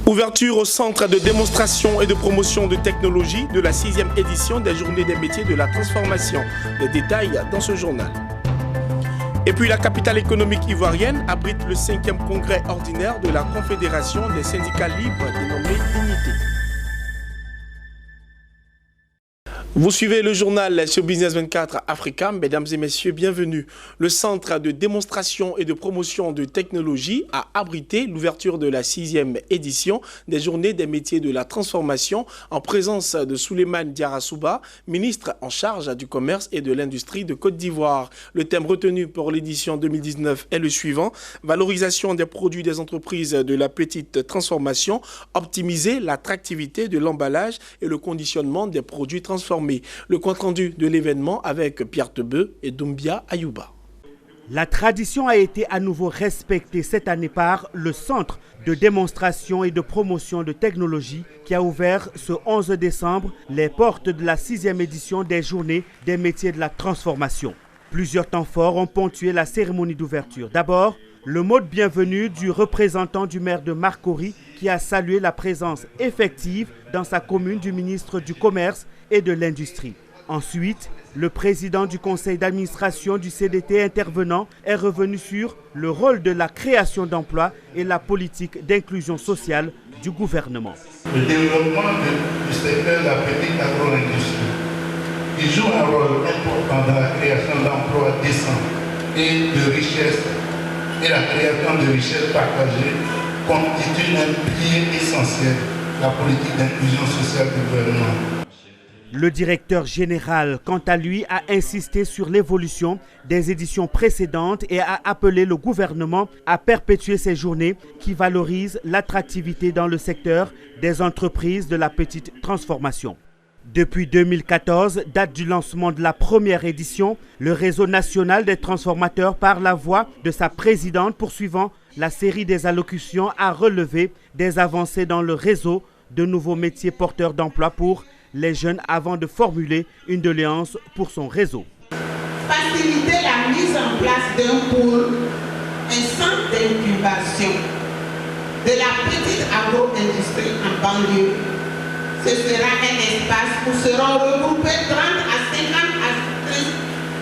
Ouverture au centre de démonstration et de promotion de technologie de la 6e édition des Journées des métiers de la transformation. Les détails dans ce journal. Et puis la capitale économique ivoirienne abrite le 5e congrès ordinaire de la Confédération des syndicats libres dénommé Unité. Vous suivez le journal sur Business 24 Africa. Mesdames et messieurs, bienvenue. Le centre de démonstration et de promotion de technologie a abrité l'ouverture de la 6e édition des Journées des métiers de la transformation en présence de Souleymane Diarra-Souba, ministre en charge du commerce et de l'industrie de Côte d'Ivoire. Le thème retenu pour l'édition 2019 est le suivant: valorisation des produits des entreprises de la petite transformation, optimiser l'attractivité de l'emballage et le conditionnement des produits transformés. Le compte-rendu de l'événement avec Pierre Tebeu et Doumbia Ayouba. La tradition a été à nouveau respectée cette année par le Centre de démonstration et de promotion de technologie qui a ouvert ce 11 décembre les portes de la 6e édition des Journées des métiers de la transformation. Plusieurs temps forts ont ponctué la cérémonie d'ouverture. D'abord, le mot de bienvenue du représentant du maire de Marcory qui a salué la présence effective dans sa commune du ministre du Commerce et de l'Industrie. Ensuite, le président du conseil d'administration du CDT intervenant est revenu sur le rôle de la création d'emplois et la politique d'inclusion sociale du gouvernement. Le développement du secteur de la petite agro-industrie, qui joue un rôle important dans la création d'emplois décents et de richesses, et la création de richesses partagées, constitue un pilier essentiel de la politique d'inclusion sociale du gouvernement. Le directeur général, quant à lui, a insisté sur l'évolution des éditions précédentes et a appelé le gouvernement à perpétuer ces journées qui valorisent l'attractivité dans le secteur des entreprises de la petite transformation. Depuis 2014, date du lancement de la première édition, le réseau national des transformateurs, par la voix de sa présidente poursuivant la série des allocutions, a relevé des avancées dans le réseau de nouveaux métiers porteurs d'emploi pour les jeunes avant de formuler une doléance pour son réseau. Faciliter la mise en place d'un pôle, un centre d'incubation de la petite agro-industrie en banlieue. Ce sera un espace où seront regroupés 30 à 50 actrices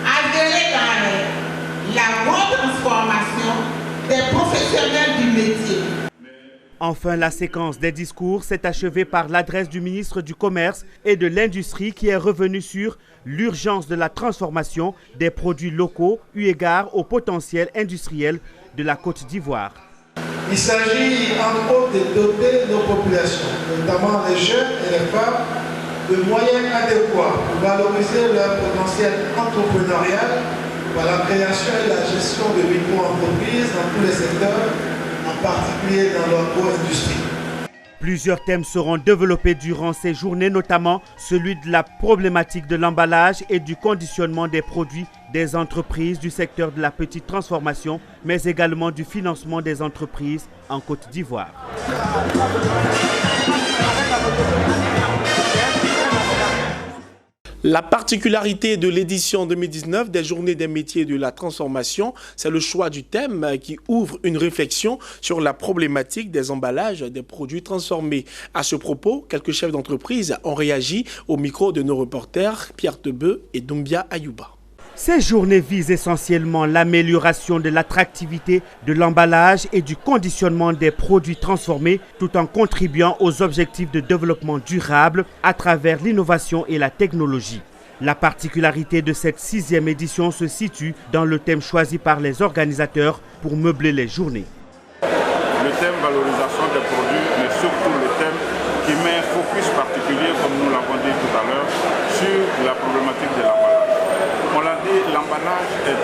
agréées dans l'agro-transformation des professionnels du métier. Enfin, la séquence des discours s'est achevée par l'adresse du ministre du Commerce et de l'Industrie qui est revenu sur l'urgence de la transformation des produits locaux eu égard au potentiel industriel de la Côte d'Ivoire. Il s'agit entre autres de doter nos populations, notamment les jeunes et les femmes, de moyens adéquats pour valoriser leur potentiel entrepreneurial par la création et la gestion de micro-entreprises dans tous les secteurs, en particulier dans l'agro-industrie. Plusieurs thèmes seront développés durant ces journées, notamment celui de la problématique de l'emballage et du conditionnement des produits des entreprises du secteur de la petite transformation, mais également du financement des entreprises en Côte d'Ivoire. La particularité de l'édition 2019 des Journées des métiers de la transformation, c'est le choix du thème qui ouvre une réflexion sur la problématique des emballages des produits transformés. À ce propos, quelques chefs d'entreprise ont réagi au micro de nos reporters Pierre Tebeu et Doumbia Ayouba. Ces journées visent essentiellement l'amélioration de l'attractivité de l'emballage et du conditionnement des produits transformés tout en contribuant aux objectifs de développement durable à travers l'innovation et la technologie. La particularité de cette 6e édition se situe dans le thème choisi par les organisateurs pour meubler les journées. Le thème valorisation des produits, mais surtout le thème qui met un focus particulier, comme nous l'avons dit tout à l'heure, sur la problématique de l'emballage. On l'a dit, l'emballage est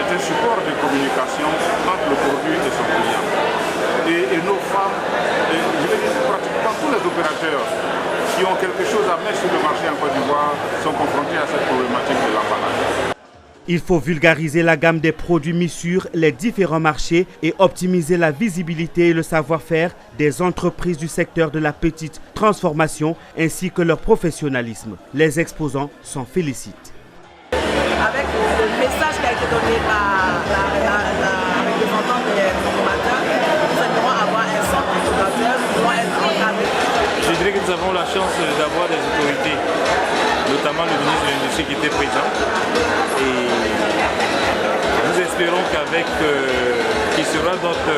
un support de communication entre le produit et son client. Et nos femmes, je veux dire pratiquement tous les opérateurs qui ont quelque chose à mettre sur le marché en Côte d'Ivoire sont confrontés à cette problématique de l'emballage. Il faut vulgariser la gamme des produits mis sur les différents marchés et optimiser la visibilité et le savoir-faire des entreprises du secteur de la petite transformation ainsi que leur professionnalisme. Les exposants s'en félicitent. Avec le message qui a été donné par la représentante des consommateurs, nous allons avoir un centre consommateur avons la chance d'avoir des autorités, notamment le ministre de l'Industrie qui était présent. Et nous espérons qu'avec qui sera notre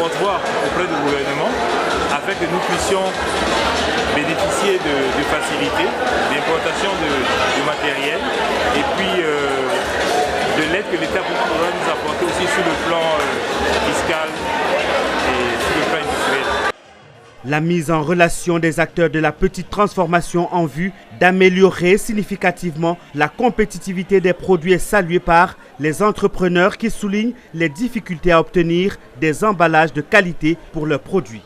porte-voix auprès du gouvernement, afin que nous puissions bénéficier de facilités, d'importation de matériel et puis de l'aide que l'État pourra nous apporter aussi sur le plan fiscal et sur le plan industriel. La mise en relation des acteurs de la petite transformation en vue d'améliorer significativement la compétitivité des produits est saluée par les entrepreneurs qui soulignent les difficultés à obtenir des emballages de qualité pour leurs produits.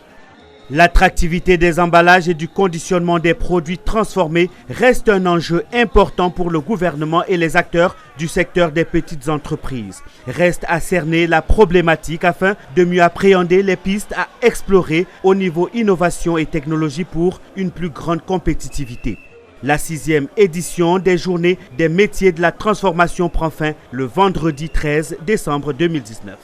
L'attractivité des emballages et du conditionnement des produits transformés reste un enjeu important pour le gouvernement et les acteurs du secteur des petites entreprises. Reste à cerner la problématique afin de mieux appréhender les pistes à explorer au niveau innovation et technologie pour une plus grande compétitivité. La 6e édition des Journées des métiers de la transformation prend fin le vendredi 13 décembre 2019.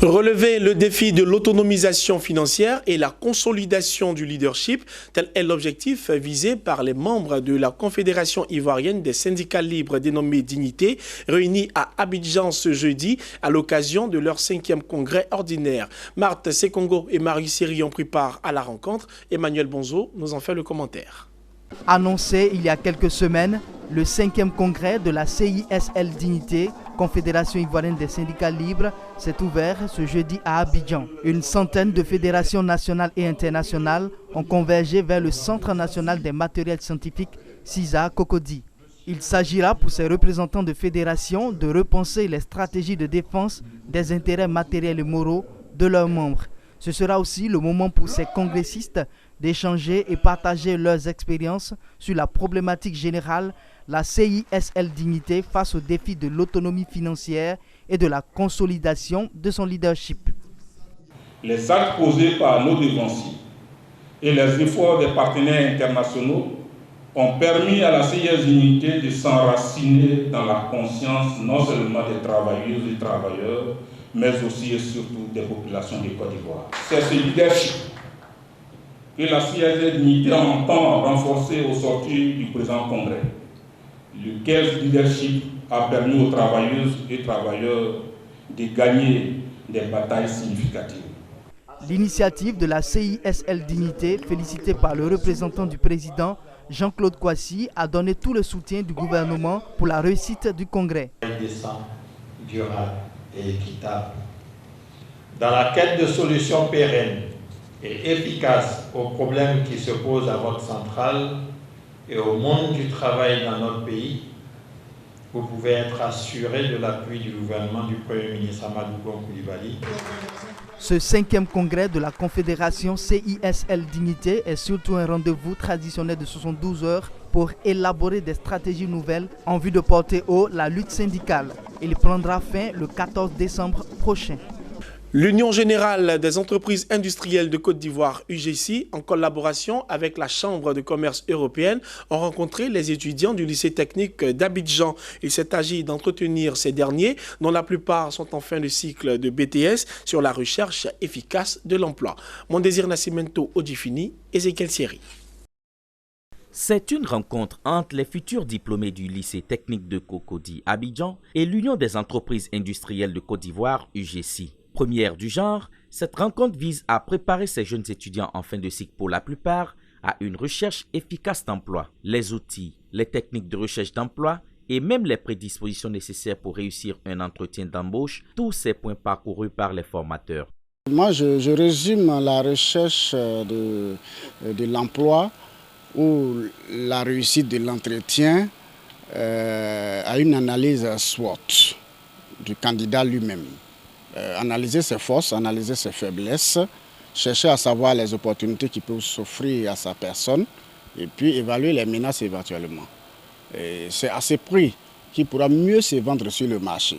Relever le défi de l'autonomisation financière et la consolidation du leadership, tel est l'objectif visé par les membres de la Confédération ivoirienne des syndicats libres dénommés Dignité, réunis à Abidjan ce jeudi à l'occasion de leur 5e congrès ordinaire. Marthe Sekongo et Marie Seri ont pris part à la rencontre. Emmanuel Bonzo nous en fait le commentaire. Annoncé il y a quelques semaines, le 5e congrès de la CISL Dignité, Confédération ivoirienne des syndicats libres, s'est ouvert ce jeudi à Abidjan. Une centaine de fédérations nationales et internationales ont convergé vers le Centre national des matériels scientifiques, CISA Cocody. Il s'agira pour ces représentants de fédérations de repenser les stratégies de défense des intérêts matériels et moraux de leurs membres. Ce sera aussi le moment pour ces congressistes d'échanger et partager leurs expériences sur la problématique générale, la CISL Dignité face au défi de l'autonomie financière et de la consolidation de son leadership. Les actes posés par nos devanciers et les efforts des partenaires internationaux ont permis à la CISL Dignité de s'enraciner dans la conscience non seulement des travailleuses et travailleurs, mais aussi et surtout des populations de Côte d'Ivoire. C'est ce leadership que la CISL Dignité entend renforcer au sortir du présent congrès, lequel leadership a permis aux travailleuses et travailleurs de gagner des batailles significatives. L'initiative de la CISL Dignité, félicitée par le représentant du président Jean-Claude Kouassi, a donné tout le soutien du gouvernement pour la réussite du congrès. Décent, durable et équitable. Dans la quête de solutions pérennes et efficaces aux problèmes qui se posent à votre centrale et au monde du travail dans notre pays, vous pouvez être assuré de l'appui du gouvernement du Premier ministre Amadou Gon Coulibaly. Ce 5e congrès de la Confédération CISL Dignité est surtout un rendez-vous traditionnel de 72 heures pour élaborer des stratégies nouvelles en vue de porter haut la lutte syndicale. Il prendra fin le 14 décembre prochain. L'Union générale des entreprises industrielles de Côte d'Ivoire, UGC, en collaboration avec la Chambre de commerce européenne, ont rencontré les étudiants du lycée technique d'Abidjan. Il s'est agi d'entretenir ces derniers, dont la plupart sont en fin de cycle de BTS, sur la recherche efficace de l'emploi. Mon désir Nascimento Odifini, Ezekiel Seri. C'est une rencontre entre les futurs diplômés du lycée technique de Cocody Abidjan et l'Union des entreprises industrielles de Côte d'Ivoire, UGC. Première du genre, cette rencontre vise à préparer ces jeunes étudiants en fin de cycle pour la plupart à une recherche efficace d'emploi. Les outils, les techniques de recherche d'emploi et même les prédispositions nécessaires pour réussir un entretien d'embauche, tous ces points parcourus par les formateurs. Moi, je résume la recherche de l'emploi ou la réussite de l'entretien à une analyse SWOT du candidat lui-même. Analyser ses forces, analyser ses faiblesses, chercher à savoir les opportunités qui peuvent s'offrir à sa personne et puis évaluer les menaces éventuellement. C'est à ce prix qu'il pourra mieux se vendre sur le marché.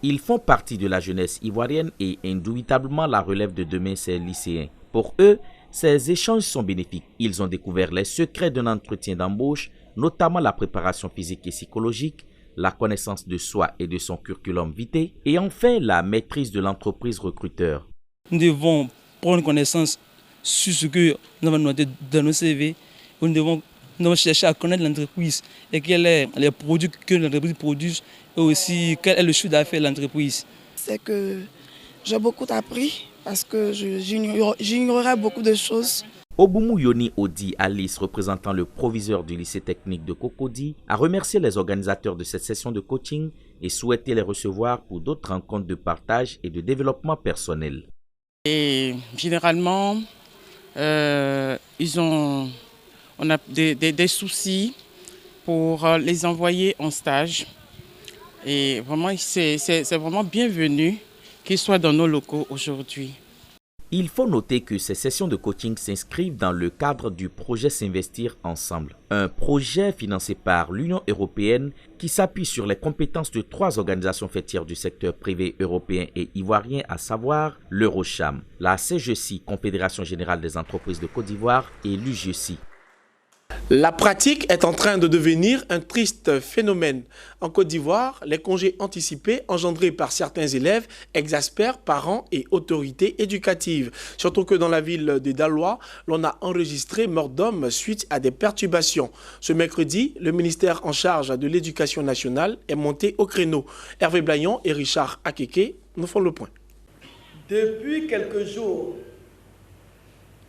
Ils font partie de la jeunesse ivoirienne et indubitablement la relève de demain, ces lycéens. Pour eux, ces échanges sont bénéfiques. Ils ont découvert les secrets d'un entretien d'embauche, notamment la préparation physique et psychologique, la connaissance de soi et de son curriculum vitae, et enfin la maîtrise de l'entreprise recruteur. Nous devons prendre connaissance sur ce que nous avons noté dans nos CV. Nous devons chercher à connaître l'entreprise et quels sont les produits que l'entreprise produit et aussi quel est le chiffre d'affaires de l'entreprise. C'est que j'ai beaucoup appris parce que j'ignorais beaucoup de choses. Oboumou Yoni Odi Alice, représentant le proviseur du lycée technique de Cocody, a remercié les organisateurs de cette session de coaching et souhaité les recevoir pour d'autres rencontres de partage et de développement personnel. Et généralement, on a des soucis pour les envoyer en stage. Et vraiment, c'est vraiment bienvenu qu'ils soient dans nos locaux aujourd'hui. Il faut noter que ces sessions de coaching s'inscrivent dans le cadre du projet S'investir ensemble, un projet financé par l'Union européenne qui s'appuie sur les compétences de 3 organisations faîtières du secteur privé européen et ivoirien, à savoir l'Eurocham, la CGECI, Confédération Générale des Entreprises de Côte d'Ivoire, et l'UGECI. La pratique est en train de devenir un triste phénomène. En Côte d'Ivoire, les congés anticipés engendrés par certains élèves exaspèrent parents et autorités éducatives. Surtout que dans la ville de Daloa, l'on a enregistré mort d'homme suite à des perturbations. Ce mercredi, le ministère en charge de l'Éducation nationale est monté au créneau. Hervé Blayon et Richard Akeke nous font le point. Depuis quelques jours,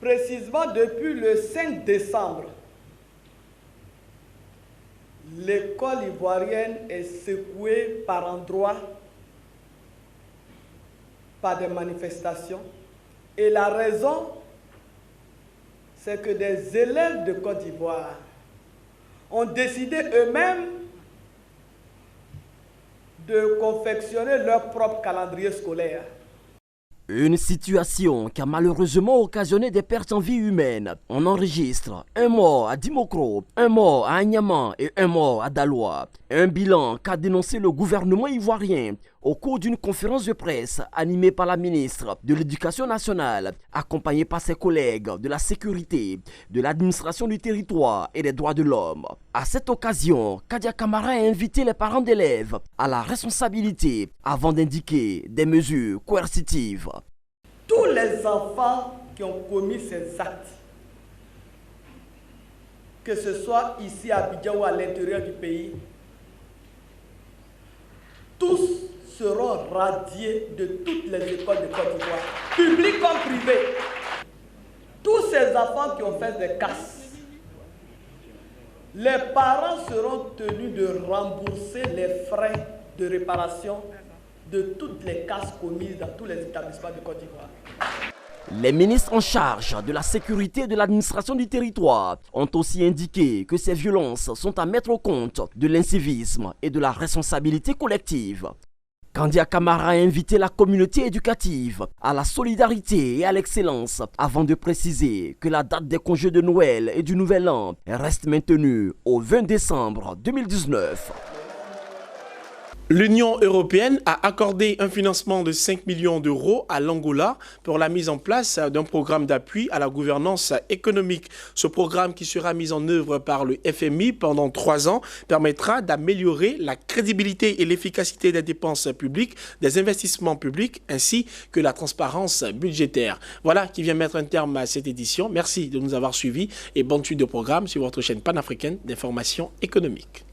précisément depuis le 5 décembre, l'école ivoirienne est secouée par endroits par des manifestations. Et la raison, c'est que des élèves de Côte d'Ivoire ont décidé eux-mêmes de confectionner leur propre calendrier scolaire. Une situation qui a malheureusement occasionné des pertes en vie humaine. On enregistre un mort à Dimokro, un mort à Agnaman et un mort à Daloa. Un bilan qu'a dénoncé le gouvernement ivoirien au cours d'une conférence de presse animée par la ministre de l'Éducation nationale, accompagnée par ses collègues de la sécurité, de l'administration du territoire et des droits de l'homme. À cette occasion, Kadia Camara a invité les parents d'élèves à la responsabilité avant d'indiquer des mesures coercitives. Tous les enfants qui ont commis ces actes, que ce soit ici à Abidjan ou à l'intérieur du pays, tous seront radiés de toutes les écoles de Côte d'Ivoire, publiques comme privées. Tous ces enfants qui ont fait des casses, les parents seront tenus de rembourser les frais de réparation de toutes les casses commises dans tous les établissements de Côte d'Ivoire. Les ministres en charge de la sécurité et de l'administration du territoire ont aussi indiqué que ces violences sont à mettre au compte de l'incivisme et de la responsabilité collective. Kandia Camara a invité la communauté éducative à la solidarité et à l'excellence avant de préciser que la date des congés de Noël et du Nouvel An reste maintenue au 20 décembre 2019. L'Union européenne a accordé un financement de 5 millions d'euros à l'Angola pour la mise en place d'un programme d'appui à la gouvernance économique. Ce programme, qui sera mis en œuvre par le FMI pendant 3 ans, permettra d'améliorer la crédibilité et l'efficacité des dépenses publiques, des investissements publics, ainsi que la transparence budgétaire. Voilà qui vient mettre un terme à cette édition. Merci de nous avoir suivis et bonne suite de programme sur votre chaîne panafricaine d'information économique.